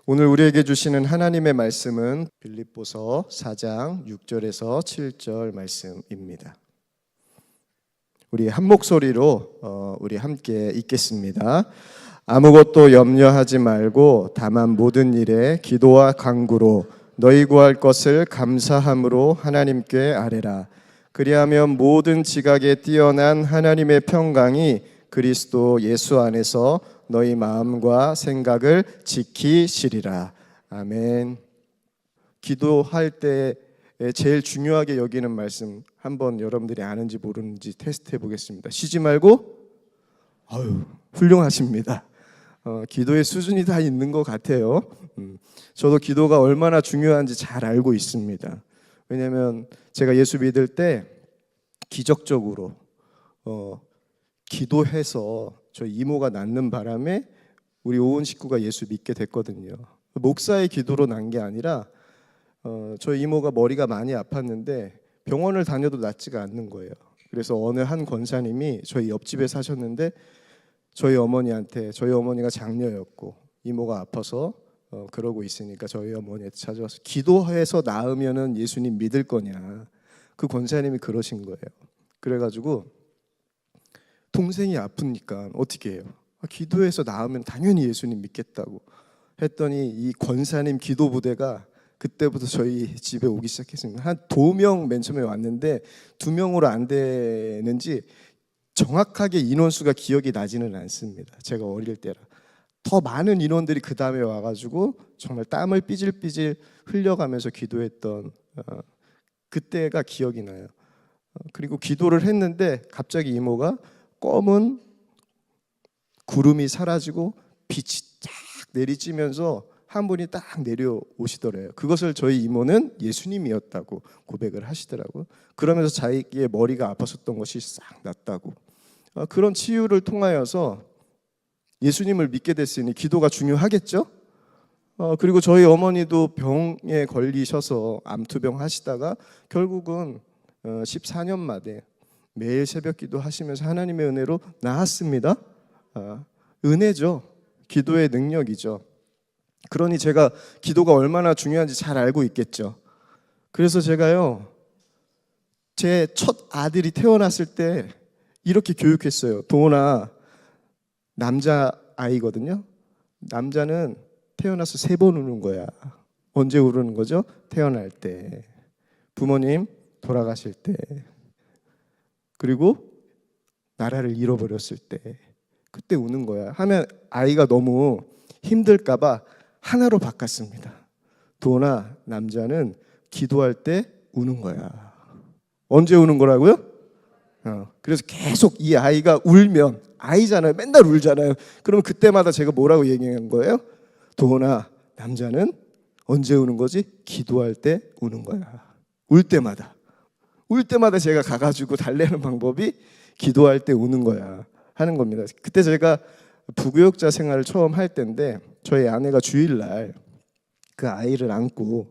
오늘 우리에게 주시는 하나님의 말씀은 빌립보서 4장 6절에서 7절 말씀입니다. 우리 한 목소리로 우리 함께 읽겠습니다. 아무것도 염려하지 말고 다만 모든 일에 기도와 간구로 너희 구할 것을 감사함으로 하나님께 아뢰라. 그리하면 모든 지각에 뛰어난 하나님의 평강이 그리스도 예수 안에서 너희 마음과 생각을 지키시리라. 아멘. 기도할 때 제일 중요하게 여기는 말씀 한번 여러분들이 아는지 모르는지 테스트해 보겠습니다. 쉬지 말고. 훌륭하십니다. 기도의 수준이 다 있는 것 같아요. 저도 기도가 얼마나 중요한지 잘 알고 있습니다. 왜냐하면 제가 예수 믿을 때 기적적으로 기도해서 저희 이모가 낳는 바람에 우리 온 식구가 예수 믿게 됐거든요. 목사의 기도로 난 게 아니라 저희 이모가 머리가 많이 아팠는데 병원을 다녀도 낫지가 않는 거예요. 그래서 어느 한 권사님이 저희 옆집에 사셨는데 저희 어머니가 장녀였고 이모가 아파서 그러고 있으니까 저희 어머니한테 찾아와서 기도해서 나으면은 예수님 믿을 거냐. 그 권사님이 그러신 거예요. 그래가지고 동생이 아프니까 어떻게 해요? 기도해서 나으면 당연히 예수님 믿겠다고 했더니 이 권사님 기도 부대가 그때부터 저희 집에 오기 시작했습니다. 한 2명 맨 처음에 왔는데 2명으로 안 되는지 정확하게 인원수가 기억이 나지는 않습니다. 제가 어릴 때라. 더 많은 인원들이 그 다음에 와가지고 정말 땀을 삐질삐질 흘려가면서 기도했던 그때가 기억이 나요. 그리고 기도를 했는데 갑자기 이모가 검은 구름이 사라지고 빛이 쫙 내리쬐면서 한 분이 딱 내려오시더래요. 그것을 저희 이모는 예수님이었다고 고백을 하시더라고요. 그러면서 자기의 머리가 아팠었던 것이 싹 낫다고. 그런 치유를 통하여서 예수님을 믿게 됐으니 기도가 중요하겠죠? 그리고 저희 어머니도 병에 걸리셔서 암투병 하시다가 결국은 14년 만에 매일 새벽 기도 하시면서 하나님의 은혜로 나았습니다. 은혜죠. 기도의 능력이죠. 그러니 제가 기도가 얼마나 중요한지 잘 알고 있겠죠. 그래서 제가요, 제 첫 아들이 태어났을 때 이렇게 교육했어요. 도훈아, 남자 아이거든요. 남자는 태어나서 3번 우는 거야. 언제 우는 거죠? 태어날 때, 부모님 돌아가실 때, 그리고 나라를 잃어버렸을 때, 그때 우는 거야. 하면 아이가 너무 힘들까 봐 하나로 바꿨습니다. 도훈아, 남자는 기도할 때 우는 거야. 언제 우는 거라고요? 그래서 계속 이 아이가 울면, 아이잖아요. 맨날 울잖아요. 그러면 그때마다 제가 뭐라고 얘기한 거예요? 도훈아, 남자는 언제 우는 거지? 기도할 때 우는 거야. 울 때마다 제가 가가지고 달래는 방법이 기도할 때 우는 거야 하는 겁니다. 그때 제가 부교육자 생활을 처음 할 때인데 저희 아내가 주일날 그 아이를 안고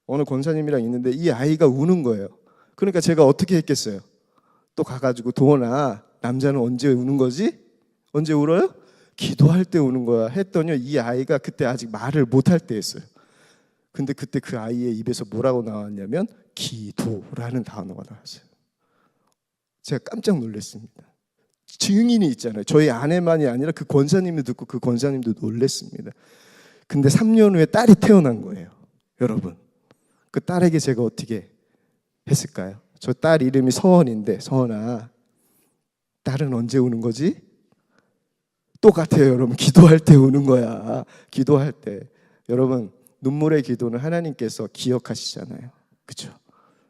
어느 권사님이랑 있는데 이 아이가 우는 거예요. 그러니까 제가 어떻게 했겠어요? 또 가가지고 도훈아, 남자는 언제 우는 거지? 언제 울어요? 기도할 때 우는 거야 했더니 이 아이가 그때 아직 말을 못할 때였어요. 근데 그때 그 아이의 입에서 뭐라고 나왔냐면 기도라는 단어가 나왔어요. 제가 깜짝 놀랐습니다. 증인이 있잖아요. 저희 아내만이 아니라 그 권사님도 듣고 그 권사님도 놀랐습니다. 근데 3년 후에 딸이 태어난 거예요. 여러분, 그 딸에게 제가 어떻게 했을까요? 저 딸 이름이 서원인데, 서원아, 딸은 언제 우는 거지? 똑같아요, 여러분. 기도할 때 우는 거야. 기도할 때. 여러분, 눈물의 기도는 하나님께서 기억하시잖아요. 그렇죠?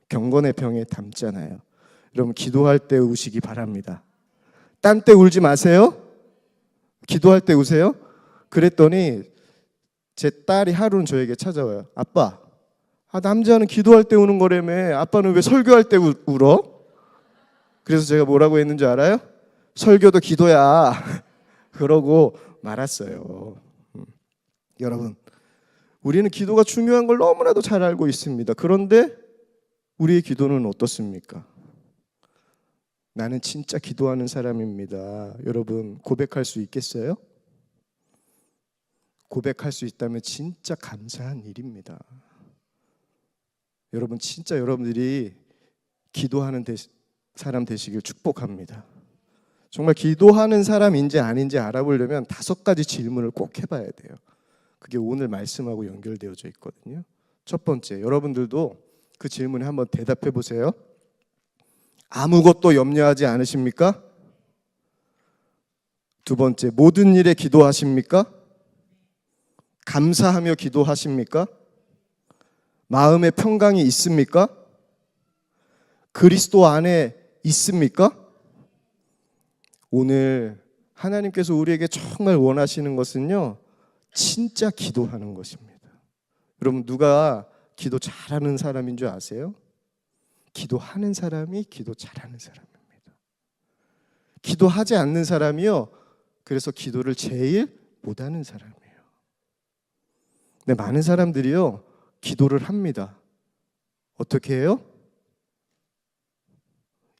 경건의 병에 담잖아요. 여러분, 기도할 때 우시기 바랍니다. 딴 때 울지 마세요. 기도할 때 우세요. 그랬더니 제 딸이 하루는 저에게 찾아와요. 아빠, 남자는 기도할 때 우는 거라며. 아빠는 왜 설교할 때 울어? 그래서 제가 뭐라고 했는지 알아요? 설교도 기도야. 그러고 말았어요. 여러분, 우리는 기도가 중요한 걸 너무나도 잘 알고 있습니다. 그런데 우리의 기도는 어떻습니까? 나는 진짜 기도하는 사람입니다. 여러분, 고백할 수 있겠어요? 고백할 수 있다면 진짜 감사한 일입니다. 여러분, 진짜 여러분들이 기도하는 사람 되시길 축복합니다. 정말 기도하는 사람인지 아닌지 알아보려면 5가지 질문을 꼭 해봐야 돼요. 그게 오늘 말씀하고 연결되어져 있거든요. 첫 번째, 여러분들도 그 질문에 한번 대답해 보세요. 아무것도 염려하지 않으십니까? 두 번째, 모든 일에 기도하십니까? 감사하며 기도하십니까? 마음의 평강이 있습니까? 그리스도 안에 있습니까? 오늘 하나님께서 우리에게 정말 원하시는 것은요, 진짜 기도하는 것입니다. 여러분, 누가 기도 잘하는 사람인 줄 아세요? 기도하는 사람이 기도 잘하는 사람입니다. 기도하지 않는 사람이요, 그래서 기도를 제일 못하는 사람이에요. 근데 많은 사람들이요, 기도를 합니다. 어떻게 해요?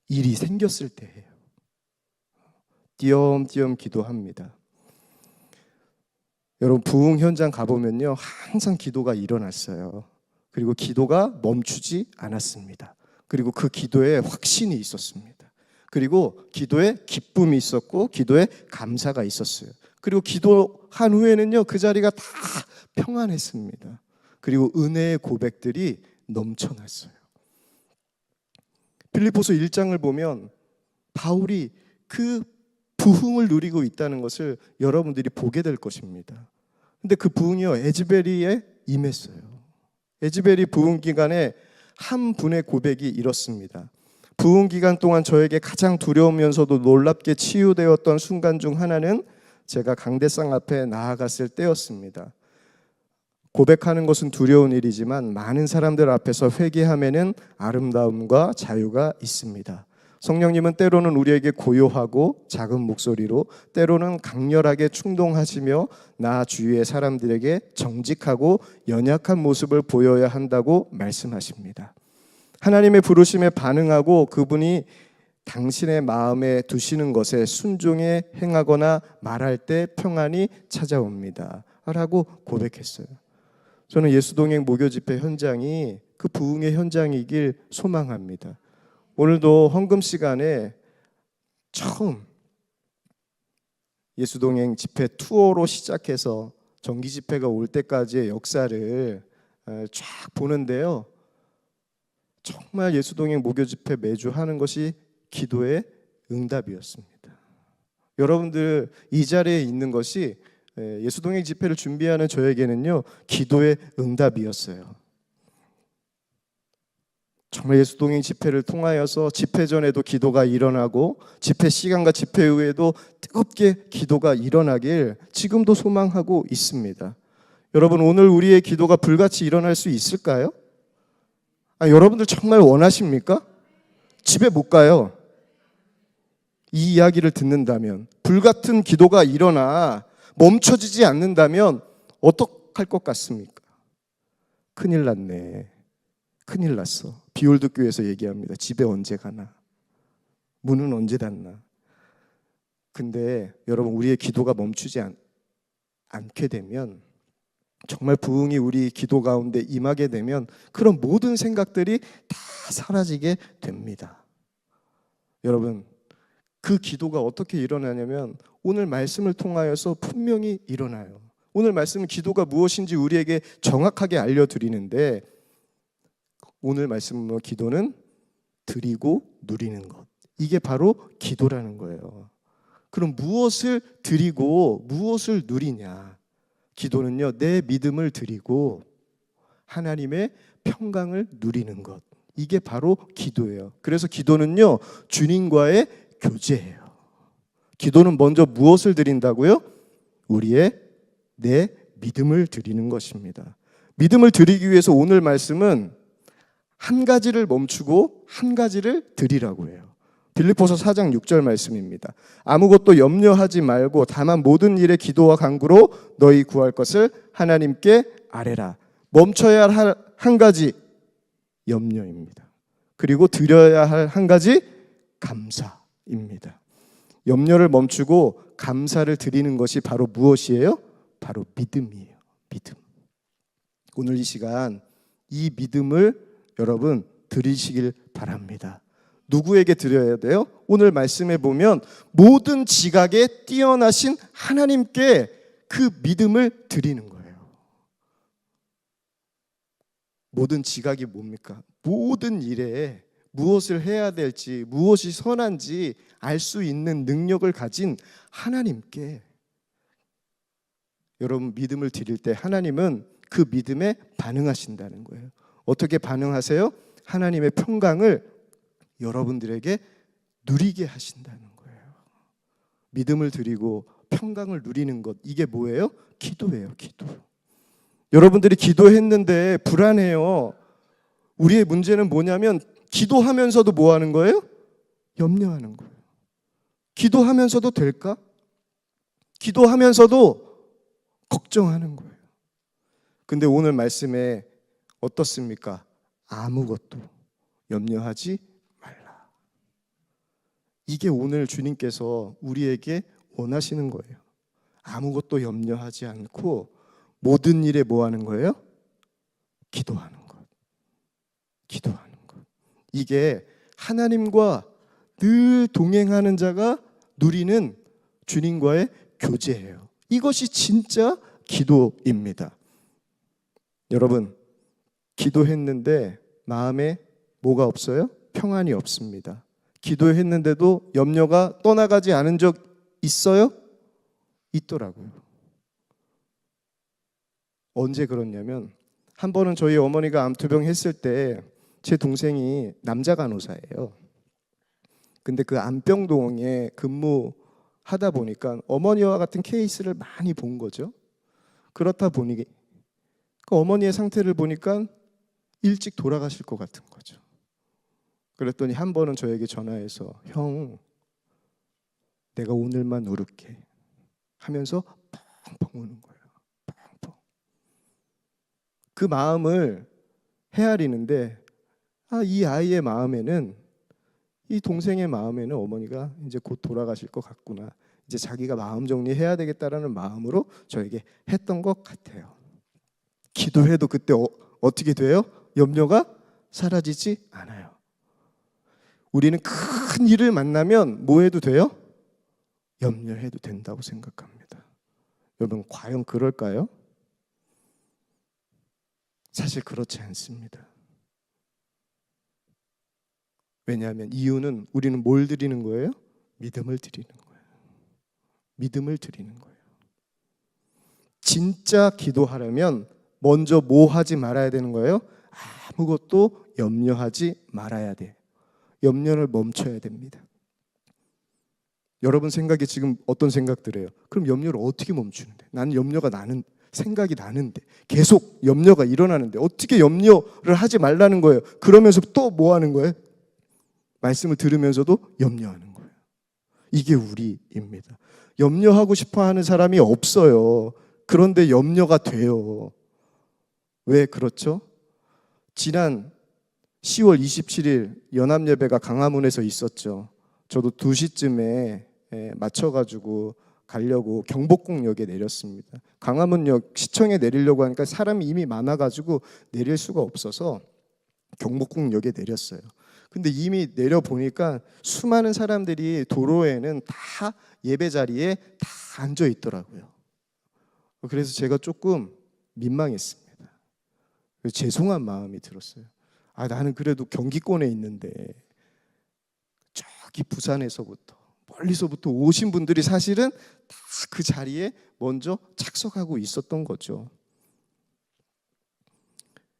일이 생겼을 때 해요. 띄엄띄엄 기도합니다. 여러분, 부흥 현장 가보면요, 항상 기도가 일어났어요. 그리고 기도가 멈추지 않았습니다. 그리고 그 기도에 확신이 있었습니다. 그리고 기도에 기쁨이 있었고 기도에 감사가 있었어요. 그리고 기도한 후에는요, 그 자리가 다 평안했습니다. 그리고 은혜의 고백들이 넘쳐났어요. 빌립보서 1장을 보면 바울이 그 부흥을 누리고 있다는 것을 여러분들이 보게 될 것입니다. 근데 그 부흥이요, 에즈베리에 임했어요. 에즈베리 부흥 기간에 한 분의 고백이 이렇습니다. 부흥 기간 동안 저에게 가장 두려우면서도 놀랍게 치유되었던 순간 중 하나는 제가 강대상 앞에 나아갔을 때였습니다. 고백하는 것은 두려운 일이지만 많은 사람들 앞에서 회개함에는 아름다움과 자유가 있습니다. 성령님은 때로는 우리에게 고요하고 작은 목소리로, 때로는 강렬하게 충동하시며 나 주위의 사람들에게 정직하고 연약한 모습을 보여야 한다고 말씀하십니다. 하나님의 부르심에 반응하고 그분이 당신의 마음에 두시는 것에 순종해 행하거나 말할 때 평안이 찾아옵니다 라고 고백했어요. 저는 예수동행 목요 집회 현장이 그 부흥의 현장이길 소망합니다. 오늘도 헌금 시간에 처음 예수동행 집회 투어로 시작해서 정기 집회가 올 때까지의 역사를 쫙 보는데요, 정말 예수동행 목요 집회 매주 하는 것이 기도의 응답이었습니다. 여러분들 이 자리에 있는 것이 예수동행 집회를 준비하는 저에게는요, 기도의 응답이었어요. 정말 예수동행 집회를 통하여서 집회 전에도 기도가 일어나고 집회 시간과 집회 후에도 뜨겁게 기도가 일어나길 지금도 소망하고 있습니다. 여러분, 오늘 우리의 기도가 불같이 일어날 수 있을까요? 여러분들 정말 원하십니까? 집에 못 가요. 이 이야기를 듣는다면, 불같은 기도가 일어나 멈춰지지 않는다면 어떡할 것 같습니까? 큰일 났네. 큰일 났어. 비올드 교회에서 얘기합니다. 집에 언제 가나? 문은 언제 닫나? 근데 여러분, 우리의 기도가 멈추지 않게 되면, 정말 부흥이 우리 기도 가운데 임하게 되면 그런 모든 생각들이 다 사라지게 됩니다. 여러분, 그 기도가 어떻게 일어나냐면 오늘 말씀을 통하여서 분명히 일어나요. 오늘 말씀은 기도가 무엇인지 우리에게 정확하게 알려드리는데, 오늘 말씀은 기도는 드리고 누리는 것, 이게 바로 기도라는 거예요. 그럼 무엇을 드리고 무엇을 누리냐? 기도는요, 내 믿음을 드리고 하나님의 평강을 누리는 것, 이게 바로 기도예요. 그래서 기도는요, 주님과의 교제예요. 기도는 먼저 무엇을 드린다고요? 내 믿음을 드리는 것입니다. 믿음을 드리기 위해서 오늘 말씀은 한 가지를 멈추고 한 가지를 드리라고 해요. 빌립보서 4장 6절 말씀입니다. 아무것도 염려하지 말고 다만 모든 일에 기도와 간구로 너희 구할 것을 하나님께 아뢰라. 멈춰야 할 한 가지 염려입니다. 그리고 드려야 할 한 가지 감사입니다. 염려를 멈추고 감사를 드리는 것이 바로 무엇이에요? 바로 믿음이에요. 믿음. 오늘 이 시간 이 믿음을 여러분 드리시길 바랍니다. 누구에게 드려야 돼요? 오늘 말씀에 보면 모든 지각에 뛰어나신 하나님께 그 믿음을 드리는 거예요. 모든 지각이 뭡니까? 모든 일에 무엇을 해야 될지, 무엇이 선한지 알 수 있는 능력을 가진 하나님께 여러분 믿음을 드릴 때 하나님은 그 믿음에 반응하신다는 거예요. 어떻게 반응하세요? 하나님의 평강을 여러분들에게 누리게 하신다는 거예요. 믿음을 드리고 평강을 누리는 것, 이게 뭐예요? 기도예요. 기도. 여러분들이 기도했는데 불안해요. 우리의 문제는 뭐냐면 기도하면서도 뭐 하는 거예요? 염려하는 거예요. 기도하면서도 될까? 기도하면서도 걱정하는 거예요. 근데 오늘 말씀에 어떻습니까? 아무것도 염려하지 말라. 이게 오늘 주님께서 우리에게 원하시는 거예요. 아무것도 염려하지 않고 모든 일에 뭐 하는 거예요? 기도하는 것. 기도하는 것. 이게 하나님과 늘 동행하는 자가 누리는 주님과의 교제예요. 이것이 진짜 기도입니다. 여러분, 기도했는데 마음에 뭐가 없어요? 평안이 없습니다. 기도했는데도 염려가 떠나가지 않은 적 있어요? 있더라고요. 언제 그렇냐면 한 번은 저희 어머니가 암투병 했을 때 제 동생이 남자 간호사예요. 근데 그 안병동에 근무하다 보니까 어머니와 같은 케이스를 많이 본 거죠. 그렇다 보니 그 어머니의 상태를 보니까 일찍 돌아가실 것 같은 거죠. 그랬더니 한 번은 저에게 전화해서 형, 내가 오늘만 누를게 하면서 펑펑 우는 거예요. 펑펑. 그 마음을 헤아리는데 이 아이의 마음에는, 이 동생의 마음에는 어머니가 이제 곧 돌아가실 것 같구나, 이제 자기가 마음 정리해야 되겠다라는 마음으로 저에게 했던 것 같아요. 기도해도 그때 어떻게 돼요? 염려가 사라지지 않아요. 우리는 큰 일을 만나면 뭐 해도 돼요? 염려해도 된다고 생각합니다. 여러분, 과연 그럴까요? 사실 그렇지 않습니다. 왜냐하면 이유는 우리는 뭘 드리는 거예요? 믿음을 드리는 거예요. 믿음을 드리는 거예요. 진짜 기도하려면 먼저 뭐 하지 말아야 되는 거예요? 아무것도 염려하지 말아야 돼. 염려를 멈춰야 됩니다. 여러분 생각에 지금 어떤 생각 들어요? 그럼 염려를 어떻게 멈추는데? 나는 염려가 생각이 나는데, 계속 염려가 일어나는데 어떻게 염려를 하지 말라는 거예요? 그러면서 또 뭐 하는 거예요? 말씀을 들으면서도 염려하는 거예요. 이게 우리입니다. 염려하고 싶어 하는 사람이 없어요. 그런데 염려가 돼요. 왜 그렇죠? 지난 10월 27일 연합예배가 강화문에서 있었죠. 저도 2시쯤에 맞춰가지고 가려고 경복궁역에 내렸습니다. 강화문역 시청에 내리려고 하니까 사람이 이미 많아가지고 내릴 수가 없어서 경복궁역에 내렸어요. 근데 이미 내려보니까 수많은 사람들이 도로에는 다 예배 자리에 다 앉아 있더라고요. 그래서 제가 조금 민망했습니다. 죄송한 마음이 들었어요. 나는 그래도 경기권에 있는데 저기 부산에서부터 멀리서부터 오신 분들이 사실은 다 그 자리에 먼저 착석하고 있었던 거죠.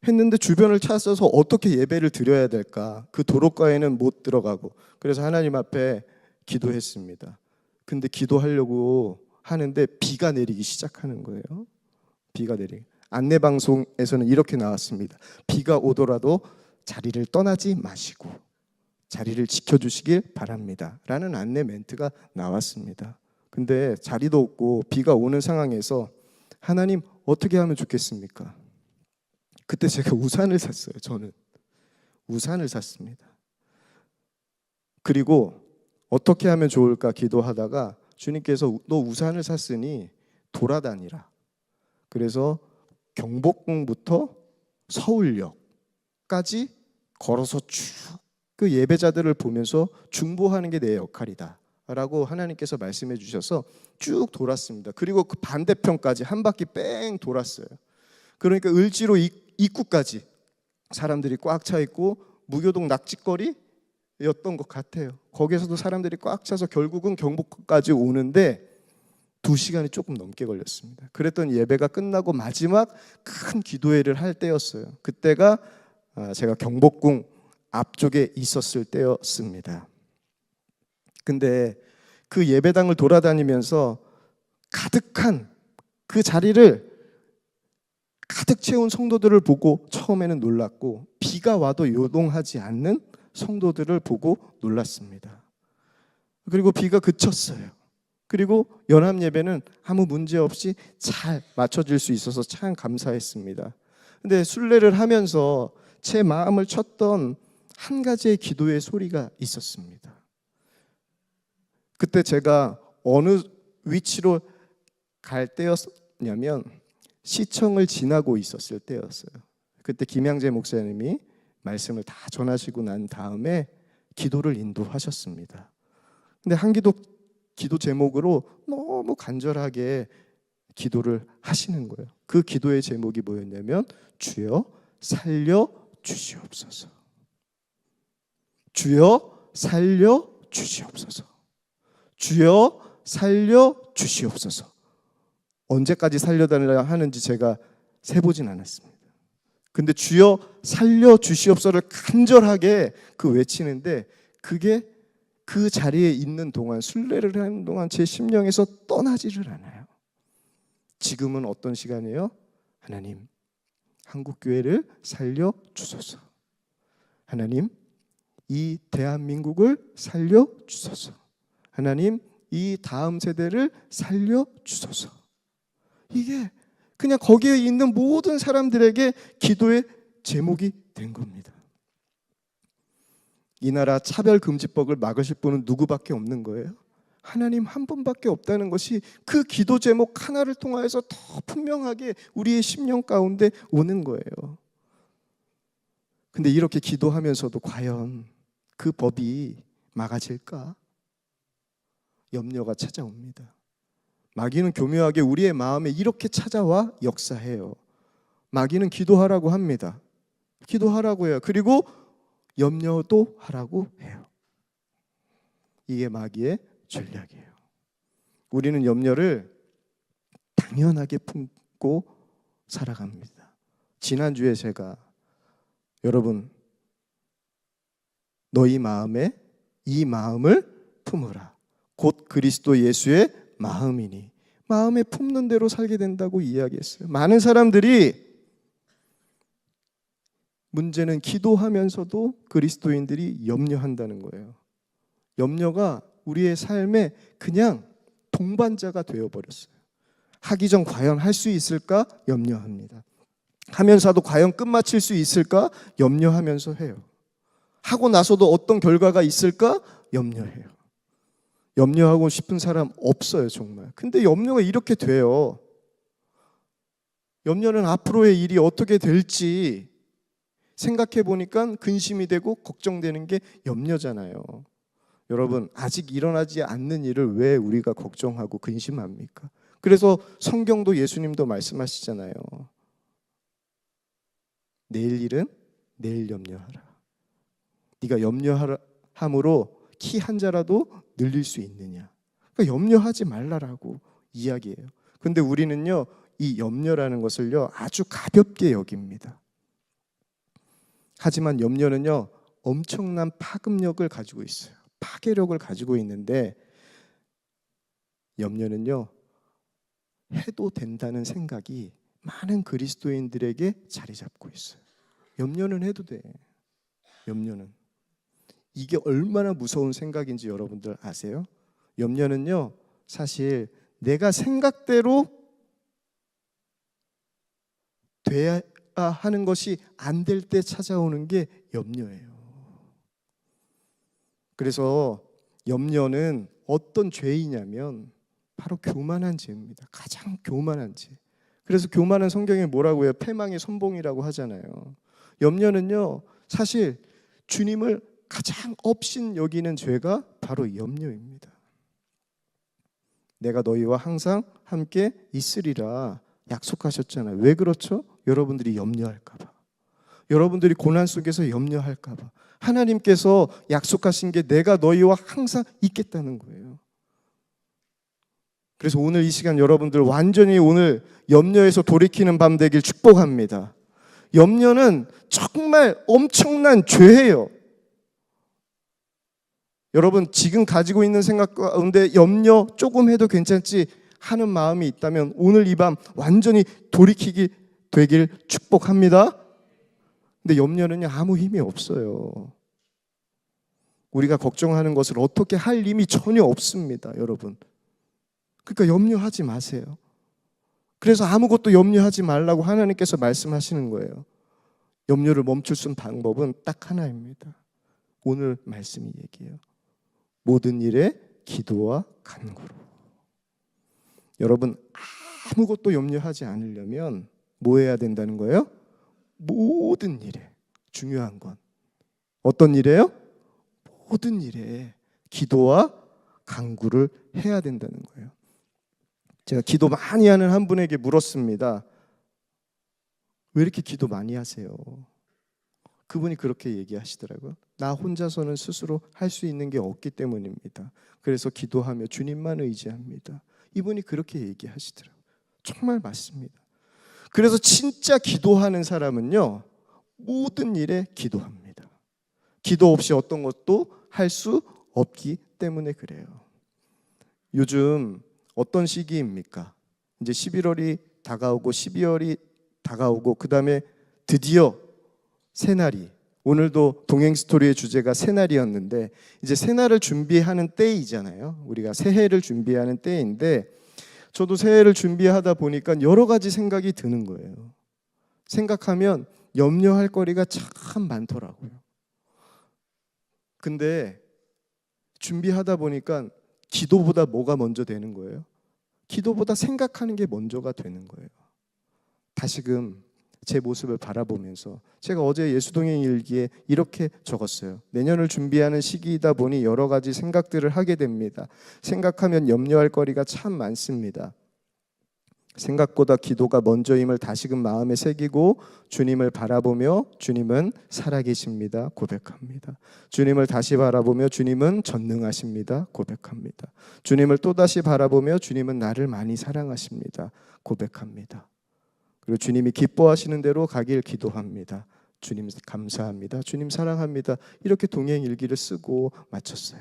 했는데 주변을 찾아서 어떻게 예배를 드려야 될까? 그 도로가에는 못 들어가고, 그래서 하나님 앞에 기도했습니다. 근데 기도하려고 하는데 비가 내리기 시작하는 거예요. 비가 내리기. 안내방송에서는 이렇게 나왔습니다. 비가 오더라도 자리를 떠나지 마시고 자리를 지켜주시길 바랍니다 라는 안내 멘트가 나왔습니다. 근데 자리도 없고 비가 오는 상황에서 하나님 어떻게 하면 좋겠습니까? 그때 제가 우산을 샀어요. 저는 우산을 샀습니다. 그리고 어떻게 하면 좋을까 기도하다가 주님께서 너 우산을 샀으니 돌아다니라, 그래서 경복궁부터 서울역까지 걸어서 쭉 그 예배자들을 보면서 중보하는 게 내 역할이다 라고 하나님께서 말씀해 주셔서 쭉 돌았습니다. 그리고 그 반대편까지 한 바퀴 뺑 돌았어요. 그러니까 을지로 입구까지 사람들이 꽉 차 있고 무교동 낙지거리였던 것 같아요. 거기에서도 사람들이 꽉 차서 결국은 경복궁까지 오는데 2시간이 조금 넘게 걸렸습니다. 그랬더니 예배가 끝나고 마지막 큰 기도회를 할 때였어요. 그때가 제가 경복궁 앞쪽에 있었을 때였습니다. 근데 그 예배당을 돌아다니면서 가득한 그 자리를 가득 채운 성도들을 보고 처음에는 놀랐고, 비가 와도 요동하지 않는 성도들을 보고 놀랐습니다. 그리고 비가 그쳤어요. 그리고 연합 예배는 아무 문제 없이 잘 맞춰질 수 있어서 참 감사했습니다. 근데 순례를 하면서 제 마음을 쳤던 한 가지의 기도의 소리가 있었습니다. 그때 제가 어느 위치로 갈 때였냐면 시청을 지나고 있었을 때였어요. 그때 김양재 목사님이 말씀을 다 전하시고 난 다음에 기도를 인도하셨습니다. 근데 한 기도 제목으로 너무 간절하게 기도를 하시는 거예요. 그 기도의 제목이 뭐였냐면 주여 살려 주시옵소서. 주여 살려 주시옵소서. 주여 살려 주시옵소서. 언제까지 살려달라 하는지 제가 세보진 않았습니다. 근데 주여 살려 주시옵소서를 간절하게 그 외치는데, 그게 그 자리에 있는 동안, 순례를 하는 동안 제 심령에서 떠나지를 않아요. 지금은 어떤 시간이에요? 하나님, 한국교회를 살려 주소서. 하나님, 이 대한민국을 살려 주소서. 하나님, 이 다음 세대를 살려 주소서. 이게 그냥 거기에 있는 모든 사람들에게 기도의 제목이 된 겁니다. 이 나라 차별금지법을 막으실 분은 누구밖에 없는 거예요? 하나님 한 분밖에 없다는 것이 그 기도 제목 하나를 통하여서 더 분명하게 우리의 심령 가운데 오는 거예요. 근데 이렇게 기도하면서도 과연 그 법이 막아질까? 염려가 찾아옵니다. 마귀는 교묘하게 우리의 마음에 이렇게 찾아와 역사해요. 마귀는 기도하라고 합니다. 기도하라고 해요. 그리고 염려도 하라고 해요. 이게 마귀의 전략이에요. 우리는 염려를 당연하게 품고 살아갑니다. 지난주에 제가 여러분, 너희 마음에 이 마음을 품으라. 곧 그리스도 예수의 마음이니. 마음에 품는 대로 살게 된다고 이야기했어요. 많은 사람들이, 문제는 기도하면서도 그리스도인들이 염려한다는 거예요. 염려가 우리의 삶에 그냥 동반자가 되어버렸어요. 하기 전 과연 할 수 있을까? 염려합니다. 하면서도 과연 끝마칠 수 있을까? 염려하면서 해요. 하고 나서도 어떤 결과가 있을까? 염려해요. 염려하고 싶은 사람 없어요, 정말. 근데 염려가 이렇게 돼요. 염려는 앞으로의 일이 어떻게 될지 생각해 보니까 근심이 되고 걱정되는 게 염려잖아요. 여러분, 아직 일어나지 않는 일을 왜 우리가 걱정하고 근심합니까? 그래서 성경도 예수님도 말씀하시잖아요. 내일 일은 내일 염려하라. 네가 염려함으로 키 한 자라도 늘릴 수 있느냐. 그러니까 염려하지 말라라고 이야기해요. 근데 우리는요, 이 염려라는 것을요 아주 가볍게 여깁니다. 하지만 염려는요 엄청난 파급력을 가지고 있어요. 파괴력을 가지고 있는데, 염려는요 해도 된다는 생각이 많은 그리스도인들에게 자리 잡고 있어요. 염려는 해도 돼. 염려는. 이게 얼마나 무서운 생각인지 여러분들 아세요? 염려는요 사실 내가 생각대로 돼야 하는 것이 안 될 때 찾아오는 게 염려예요. 그래서 염려는 어떤 죄이냐면 바로 교만한 죄입니다. 가장 교만한 죄. 그래서 교만은 성경에 뭐라고 해요? 패망의 선봉이라고 하잖아요. 염려는요, 사실 주님을 가장 업신 여기는 죄가 바로 염려입니다. 내가 너희와 항상 함께 있으리라 약속하셨잖아요. 왜 그렇죠? 여러분들이 염려할까 봐. 여러분들이 고난 속에서 염려할까 봐. 하나님께서 약속하신 게 내가 너희와 항상 있겠다는 거예요. 그래서 오늘 이 시간 여러분들 완전히 오늘 염려에서 돌이키는 밤 되길 축복합니다. 염려는 정말 엄청난 죄예요. 여러분 지금 가지고 있는 생각 가운데 염려 조금 해도 괜찮지 하는 마음이 있다면 오늘 이 밤 완전히 돌이키기 되길 축복합니다. 근데 염려는 아무 힘이 없어요. 우리가 걱정하는 것을 어떻게 할 힘이 전혀 없습니다, 여러분. 그러니까 염려하지 마세요. 그래서 아무것도 염려하지 말라고 하나님께서 말씀하시는 거예요. 염려를 멈출 수 있는 방법은 딱 하나입니다. 오늘 말씀이 얘기해요. 모든 일에 기도와 간구로. 여러분 아무것도 염려하지 않으려면 뭐 해야 된다는 거예요? 모든 일에, 중요한 건 어떤 일이에요? 모든 일에 기도와 간구를 해야 된다는 거예요. 제가 기도 많이 하는 한 분에게 물었습니다. 왜 이렇게 기도 많이 하세요? 그분이 그렇게 얘기하시더라고요. 나 혼자서는 스스로 할 수 있는 게 없기 때문입니다. 그래서 기도하며 주님만 의지합니다. 이분이 그렇게 얘기하시더라고요. 정말 맞습니다. 그래서 진짜 기도하는 사람은요, 모든 일에 기도합니다. 기도 없이 어떤 것도 할 수 없기 때문에 그래요. 요즘 어떤 시기입니까? 이제 11월이 다가오고 12월이 다가오고 그 다음에 드디어 새날이, 오늘도 동행 스토리의 주제가 새날이었는데 이제 새날을 준비하는 때이잖아요. 우리가 새해를 준비하는 때인데 저도 새해를 준비하다 보니까 여러 가지 생각이 드는 거예요. 생각하면 염려할 거리가 참 많더라고요. 근데 준비하다 보니까 기도보다 뭐가 먼저 되는 거예요? 기도보다 생각하는 게 먼저가 되는 거예요. 다시금 제 모습을 바라보면서 제가 어제 예수동행 일기에 이렇게 적었어요. 내년을 준비하는 시기이다 보니 여러 가지 생각들을 하게 됩니다. 생각하면 염려할 거리가 참 많습니다. 생각보다 기도가 먼저임을 다시금 마음에 새기고 주님을 바라보며 주님은 살아계십니다. 고백합니다. 주님을 다시 바라보며 주님은 전능하십니다. 고백합니다. 주님을 또다시 바라보며 주님은 나를 많이 사랑하십니다. 고백합니다. 그리고 주님이 기뻐하시는 대로 가길 기도합니다. 주님 감사합니다. 주님 사랑합니다. 이렇게 동행일기를 쓰고 마쳤어요.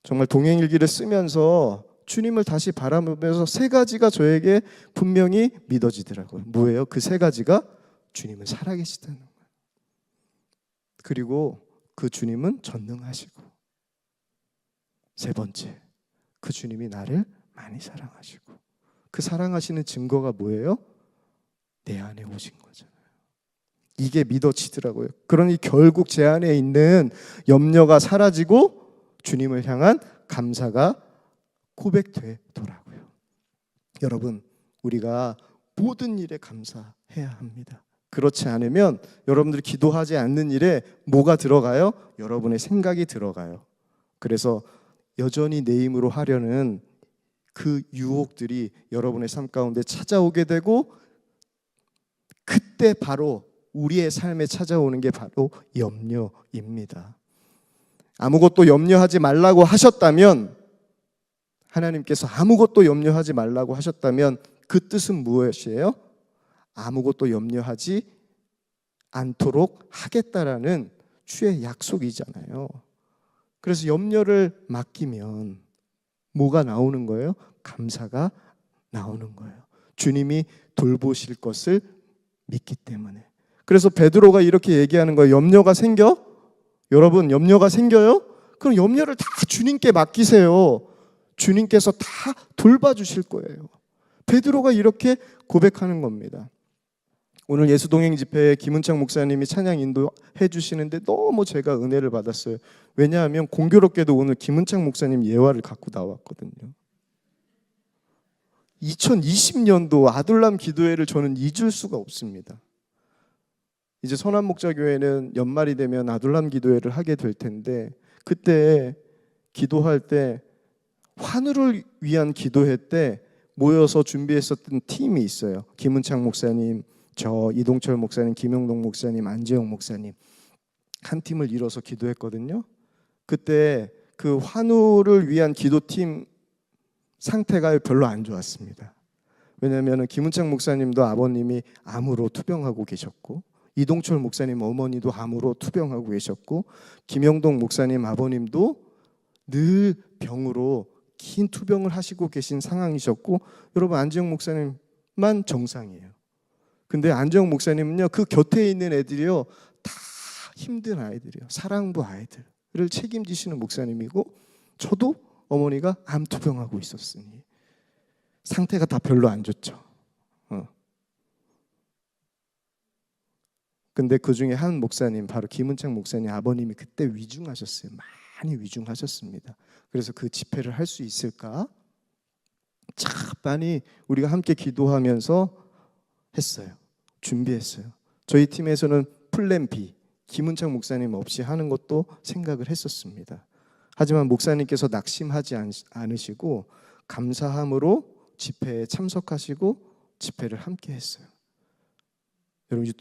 정말 동행일기를 쓰면서 주님을 다시 바라보면서 세 가지가 저에게 분명히 믿어지더라고요. 뭐예요? 그 세 가지가 주님은 살아계시다는 거예요. 그리고 그 주님은 전능하시고, 세 번째, 그 주님이 나를 많이 사랑하시고, 그 사랑하시는 증거가 뭐예요? 내 안에 오신 거잖아요. 이게 믿어지더라고요. 그러니 결국 제 안에 있는 염려가 사라지고 주님을 향한 감사가 고백되더라고요. 여러분, 우리가 모든 일에 감사해야 합니다. 그렇지 않으면 여러분들이 기도하지 않는 일에 뭐가 들어가요? 여러분의 생각이 들어가요. 그래서 여전히 내 힘으로 하려는 그 유혹들이 여러분의 삶 가운데 찾아오게 되고 그때 바로 우리의 삶에 찾아오는 게 바로 염려입니다. 아무것도 염려하지 말라고 하셨다면, 하나님께서 아무것도 염려하지 말라고 하셨다면 그 뜻은 무엇이에요? 아무것도 염려하지 않도록 하겠다라는 주의 약속이잖아요. 그래서 염려를 맡기면 뭐가 나오는 거예요? 감사가 나오는 거예요. 주님이 돌보실 것을 믿기 때문에. 그래서 베드로가 이렇게 얘기하는 거예요. 염려가 생겨? 여러분, 염려가 생겨요? 그럼 염려를 다 주님께 맡기세요. 주님께서 다 돌봐주실 거예요. 베드로가 이렇게 고백하는 겁니다. 오늘 예수동행 집회에 김은창 목사님이 찬양 인도해 주시는데 너무 제가 은혜를 받았어요. 왜냐하면 공교롭게도 오늘 김은창 목사님 예화를 갖고 나왔거든요. 2020년도 아둘람 기도회를 저는 잊을 수가 없습니다. 이제 선한목자교회는 연말이 되면 아둘람 기도회를 하게 될 텐데, 그때 기도할 때 환우를 위한 기도회 때 모여서 준비했었던 팀이 있어요. 김은창 목사님, 저 이동철 목사님, 김용동 목사님, 안재영 목사님 한 팀을 이뤄서 기도했거든요. 그때 그 환우를 위한 기도팀 상태가 별로 안 좋았습니다. 왜냐하면 김은창 목사님도 아버님이 암으로 투병하고 계셨고, 이동철 목사님 어머니도 암으로 투병하고 계셨고, 김영동 목사님 아버님도 늘 병으로 긴 투병을 하시고 계신 상황이셨고, 여러분 안재영 목사님만 정상이에요. 근데 안재영 목사님은요, 그 곁에 있는 애들이요 다 힘든 아이들이에요. 사랑부 아이들을 책임지시는 목사님이고, 저도 어머니가 암 투병하고 있었으니 상태가 다 별로 안 좋죠. 근데 그 중에 한 목사님, 바로 김은창 목사님 아버님이 그때 위중하셨어요. 많이 위중하셨습니다. 그래서 그 집회를 할 수 있을까? 참 많이 우리가 함께 기도하면서 했어요. 준비했어요. 저희 팀에서는 플랜 B, 김은창 목사님 없이 하는 것도 생각을 했었습니다. 하지만 목사님께서 낙심하지 않으시고 감사함으로 집회에 참석하시고 집회를 함께 했어요. 여러분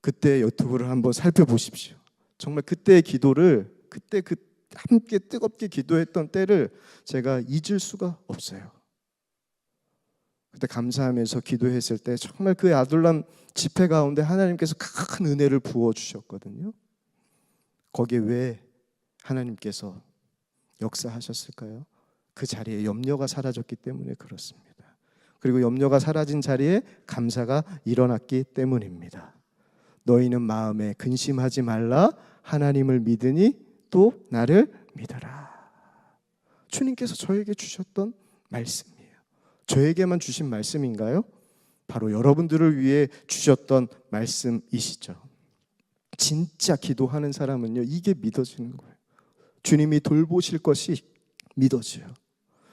그때 유튜브를 한번 살펴보십시오. 정말 그때의 기도를, 그때 그 함께 뜨겁게 기도했던 때를 제가 잊을 수가 없어요. 그때 감사하면서 기도했을 때 정말 그 아둘람 집회 가운데 하나님께서 큰 은혜를 부어주셨거든요. 거기에 왜 하나님께서 역사하셨을까요? 그 자리에 염려가 사라졌기 때문에 그렇습니다. 그리고 염려가 사라진 자리에 감사가 일어났기 때문입니다. 너희는 마음에 근심하지 말라. 하나님을 믿으니 또 나를 믿어라. 주님께서 저에게 주셨던 말씀이에요. 저에게만 주신 말씀인가요? 바로 여러분들을 위해 주셨던 말씀이시죠. 진짜 기도하는 사람은요, 이게 믿어지는 거예요. 주님이 돌보실 것이 믿어져요.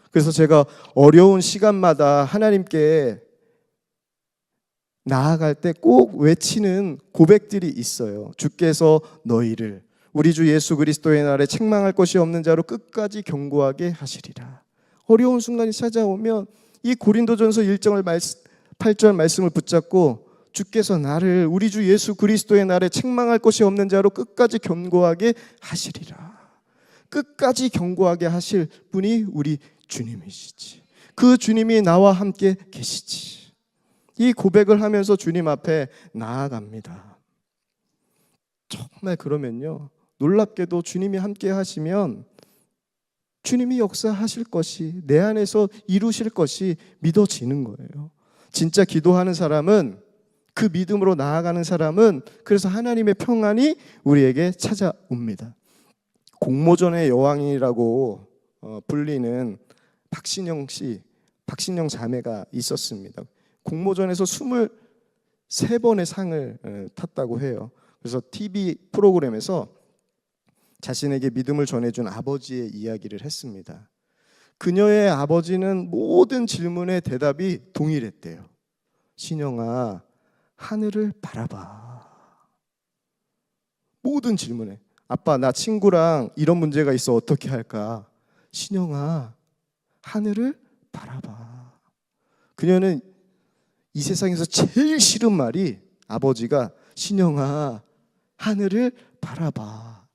그래서 제가 어려운 시간마다 하나님께 나아갈 때 꼭 외치는 고백들이 있어요. 주께서 너희를 우리 주 예수 그리스도의 날에 책망할 것이 없는 자로 끝까지 견고하게 하시리라. 어려운 순간이 찾아오면 이 고린도전서 1절 8절 말씀을 붙잡고 주께서 나를 우리 주 예수 그리스도의 날에 책망할 것이 없는 자로 끝까지 견고하게 하시리라. 끝까지 견고하게 하실 분이 우리 주님이시지. 그 주님이 나와 함께 계시지. 이 고백을 하면서 주님 앞에 나아갑니다. 정말 그러면요, 놀랍게도 주님이 함께 하시면 주님이 역사하실 것이, 내 안에서 이루실 것이 믿어지는 거예요. 진짜 기도하는 사람은, 그 믿음으로 나아가는 사람은 그래서 하나님의 평안이 우리에게 찾아옵니다. 공모전의 여왕이라고 불리는 박신영 씨, 박신영 자매가 있었습니다. 공모전에서 23번의 상을 탔다고 해요. 그래서 TV 프로그램에서 자신에게 믿음을 전해준 아버지의 이야기를 했습니다. 그녀의 아버지는 모든 질문에 대답이 동일했대요. 신영아, 하늘을 바라봐. 모든 질문에. 아빠, 나 친구랑 이런 문제가 있어, 어떻게 할까? 신영아, 하늘을 바라봐. 그녀는 이 세상에서 제일 싫은 말이, 아버지가 신영아, 하늘을 바라봐.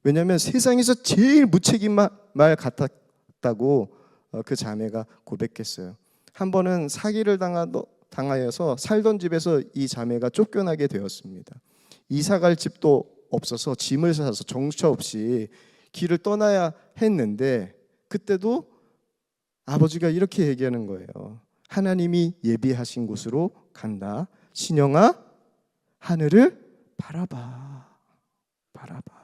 왜냐하면 세상에서 제일 무책임한 말 같았다고 그 자매가 고백했어요. 한 번은 사기를 당하여서 살던 집에서 이 자매가 쫓겨나게 되었습니다. 이사 갈 집도 없어서 짐을 사서 정처 없이 길을 떠나야 했는데, 그때도 아버지가 이렇게 얘기하는 거예요. 하나님이 예비하신 곳으로 간다. 신영아, 하늘을 바라봐. 바라봐.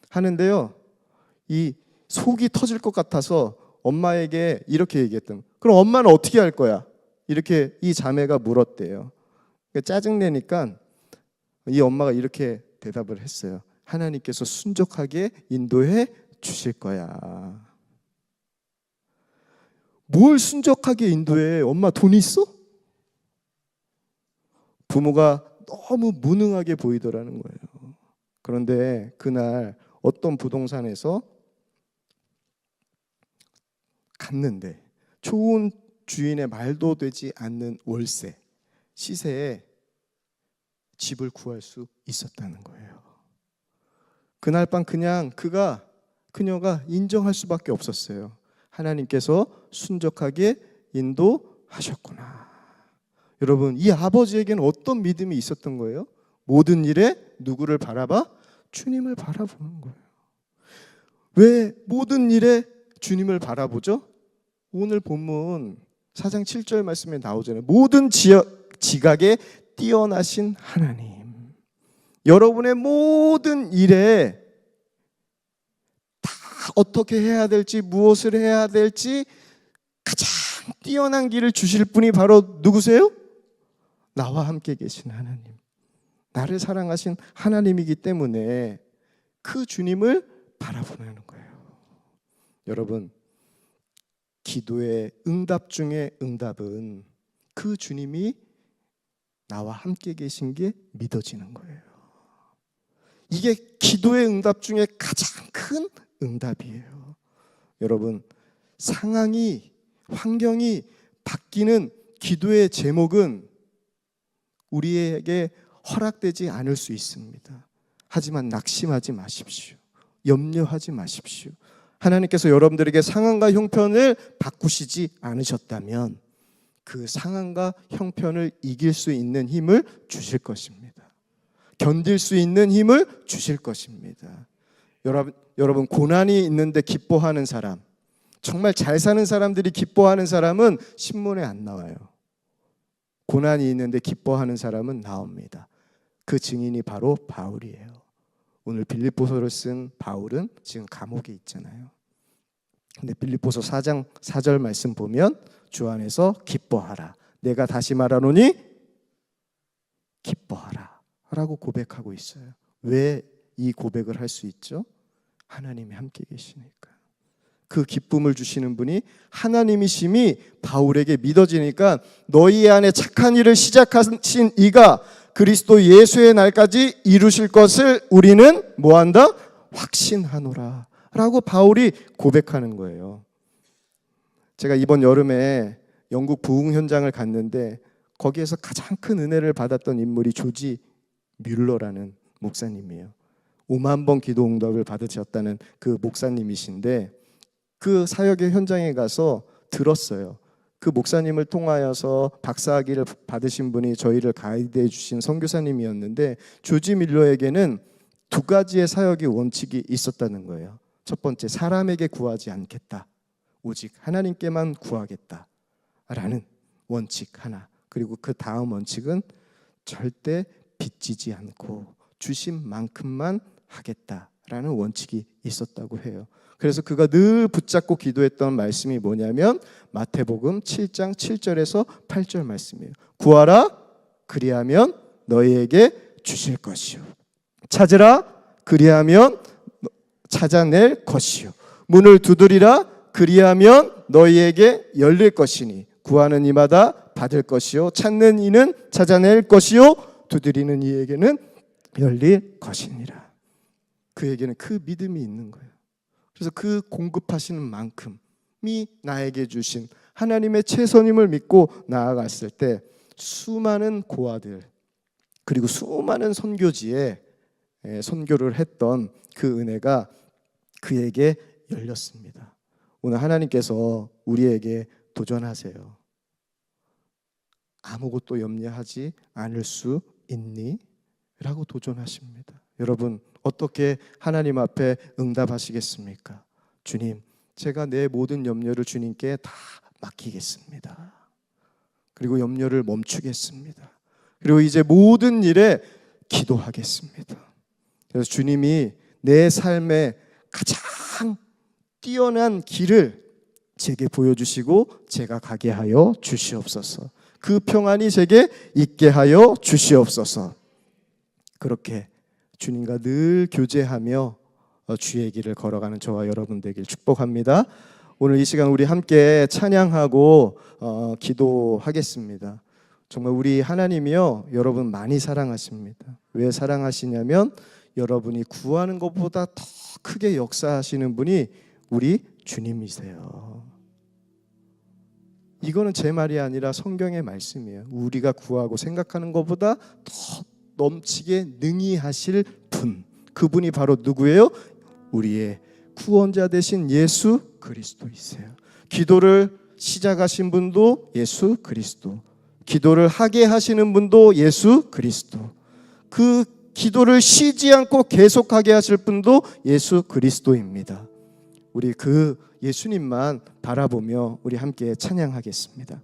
하는데요, 이 속이 터질 것 같아서 엄마에게 이렇게 얘기했던, 그럼 엄마는 어떻게 할 거야? 이렇게 이 자매가 물었대요. 짜증내니까 이 엄마가 이렇게 대답을 했어요. 하나님께서 순적하게 인도해 주실 거야. 뭘 순적하게 인도해? 엄마 돈 있어? 부모가 너무 무능하게 보이더라는 거예요. 그런데 그날 어떤 부동산에서 갔는데 좋은 주인의 말도 되지 않는 월세, 시세에 집을 구할 수 있었다는 거예요. 그날 밤 그냥 그녀가 인정할 수밖에 없었어요. 하나님께서 순적하게 인도하셨구나. 여러분, 이 아버지에게는 어떤 믿음이 있었던 거예요? 모든 일에 누구를 바라봐? 주님을 바라보는 거예요. 왜 모든 일에 주님을 바라보죠? 오늘 본문 4장 7절 말씀에 나오잖아요. 모든 지각에 뛰어나신 하나님. 여러분의 모든 일에 다 어떻게 해야 될지, 무엇을 해야 될지 가장 뛰어난 길을 주실 분이 바로 누구세요? 나와 함께 계신 하나님. 나를 사랑하신 하나님이기 때문에 그 주님을 바라보는 거예요. 여러분, 기도의 응답 중에 응답은 그 주님이 나와 함께 계신 게 믿어지는 거예요. 이게 기도의 응답 중에 가장 큰 응답이에요. 여러분, 상황이, 환경이 바뀌는 기도의 제목은 우리에게 허락되지 않을 수 있습니다. 하지만 낙심하지 마십시오. 염려하지 마십시오. 하나님께서 여러분들에게 상황과 형편을 바꾸시지 않으셨다면 그 상황과 형편을 이길 수 있는 힘을 주실 것입니다. 견딜 수 있는 힘을 주실 것입니다. 여러분, 고난이 있는데 기뻐하는 사람, 정말 잘 사는 사람들이 기뻐하는 사람은 신문에 안 나와요. 고난이 있는데 기뻐하는 사람은 나옵니다. 그 증인이 바로 바울이에요. 오늘 빌립보서를 쓴 바울은 지금 감옥에 있잖아요. 근데 빌립보서 4장 4절 말씀 보면 주 안에서 기뻐하라. 내가 다시 말하노니 기뻐하라 라고 고백하고 있어요. 왜 이 고백을 할 수 있죠? 하나님이 함께 계시니까. 그 기쁨을 주시는 분이 하나님이심이 바울에게 믿어지니까 너희 안에 착한 일을 시작하신 이가 그리스도 예수의 날까지 이루실 것을 우리는 뭐한다? 확신하노라 라고 바울이 고백하는 거예요. 제가 이번 여름에 영국 부흥 현장을 갔는데 거기에서 가장 큰 은혜를 받았던 인물이 조지 뮬러라는 목사님이에요. 5만 번 기도 응답을 받으셨다는 그 목사님이신데 그 사역의 현장에 가서 들었어요. 그 목사님을 통하여서 박사학위를 받으신 분이 저희를 가이드해 주신 선교사님이었는데 조지 밀러에게는 두 가지의 사역의 원칙이 있었다는 거예요. 첫 번째, 사람에게 구하지 않겠다. 오직 하나님께만 구하겠다라는 원칙 하나. 그리고 그 다음 원칙은 절대 빚지지 않고 주신 만큼만 하겠다라는 원칙이 있었다고 해요. 그래서 그가 늘 붙잡고 기도했던 말씀이 뭐냐면 마태복음 7장 7절에서 8절 말씀이에요. 구하라 그리하면 너희에게 주실 것이요. 찾으라 그리하면 찾아낼 것이요. 문을 두드리라 그리하면 너희에게 열릴 것이니 구하는 이마다 받을 것이요. 찾는 이는 찾아낼 것이요. 두드리는 이에게는 열릴 것이니라. 그에게는 그 믿음이 있는 거예요. 그래서 그 공급하시는 만큼이 나에게 주신 하나님의 최선임을 믿고 나아갔을 때 수많은 고아들 그리고 수많은 선교지에 선교를 했던 그 은혜가 그에게 열렸습니다. 오늘 하나님께서 우리에게 도전하세요. 아무것도 염려하지 않을 수 있니? 라고 도전하십니다. 여러분, 어떻게 하나님 앞에 응답하시겠습니까? 주님, 제가 내 모든 염려를 주님께 다 맡기겠습니다. 그리고 염려를 멈추겠습니다. 그리고 이제 모든 일에 기도하겠습니다. 그래서 주님이 내 삶에 가장 뛰어난 길을 제게 보여주시고 제가 가게 하여 주시옵소서. 그 평안이 제게 있게 하여 주시옵소서. 그렇게 주님과 늘 교제하며 주의 길을 걸어가는 저와 여러분 되길 축복합니다. 오늘 이 시간 우리 함께 찬양하고 기도하겠습니다. 정말 우리 하나님이요, 여러분 많이 사랑하십니다. 왜 사랑하시냐면 여러분이 구하는 것보다 더 크게 역사하시는 분이 우리 주님이세요. 이거는 제 말이 아니라 성경의 말씀이에요. 우리가 구하고 생각하는 것보다 더 넘치게 능히 하실 분, 그분이 바로 누구예요? 우리의 구원자 되신 예수 그리스도이세요. 기도를 시작하신 분도 예수 그리스도, 기도를 하게 하시는 분도 예수 그리스도, 그 기도를 쉬지 않고 계속하게 하실 분도 예수 그리스도입니다. 우리 그 예수님만 바라보며 우리 함께 찬양하겠습니다.